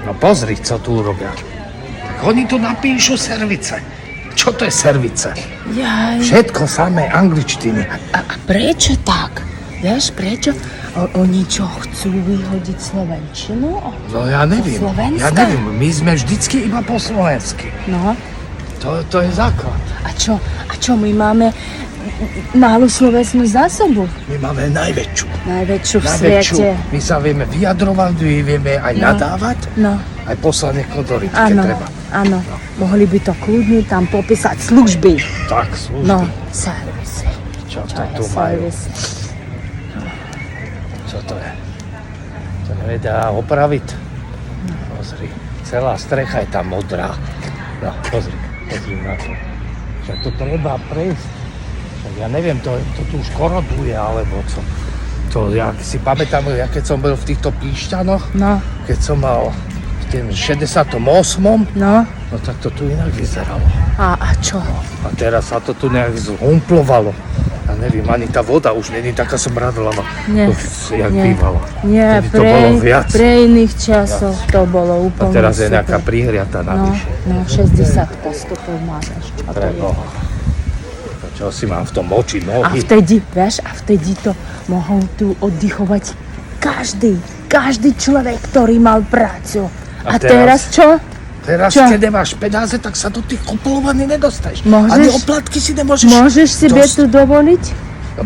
No pozri, co tu robia. Tak oni tu napíšu service. Čo to je service? Jaj. Všetko samé angličtiny. A prečo tak? Vieš, prečo? Oni čo, chcú vyhodiť slovenčinu? No ja neviem. Slovenska? Ja neviem, my sme vždycky iba po slovensky. No. To je základ. A čo, my máme malú slovesnú zásobu? My máme najväčšiu. Najväčšiu v svete. My sa vieme vyjadrovať, my vieme aj nadávať, No. aj poslať niekoho do rytky, keď treba. Áno. Mohli by to kľudne tam popísať služby. Tak, služby. No, servisy. Čo to je tu majú? servis? Čo to je? To nevedia opraviť? Pozri, celá strecha je tam modrá. No, pozri na to. Však to treba prejsť. Však ja neviem, to tu už koroduje, alebo co. To ja si pamätám, ja keď som bol v týchto Píšťanoch, No. keď som mal v tým 68. No. No tak to tu inak vyzeralo. A čo? A teraz sa to tu nejak zhumplovalo. Ja neviem, ani tá voda už není taká smradlavá, Nie, jak nie. bývala. Nie, Vtedy to bolo viac. pre iných časov to bolo A úplne teraz je super. nejaká prihriata navyše. No, 60 postupov máš. A to je. Preboha. To čo si mám v tom moči A nohy? vtedy to mohol tu oddychovať každý človek, ktorý mal prácu. A A teraz čo? Teraz, Čo? keď nemáš peniaze, tak sa do tých kupolovaní nedostaneš. Môžeš? Ani oplatky si nemôžeš... Môžeš si tu dovoliť? No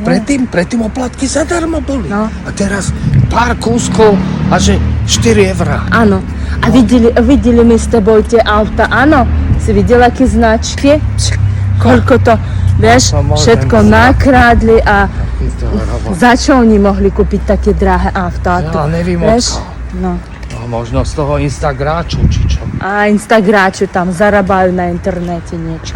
predtým oplatky zadarmo boli. No. A teraz pár kúskov a že 4 eurá. Áno. A videli my s tebou tie auta, áno? Si videl, aké značky? Koľko to, vieš, To môžem všetko znať. nakradli a To robot. za čo oni mohli kúpiť také drahé auta? Ja neviem, vieš? No. No, možno z toho Instagráču, či čo. A Instagráči tam zarábajú na internete niečo.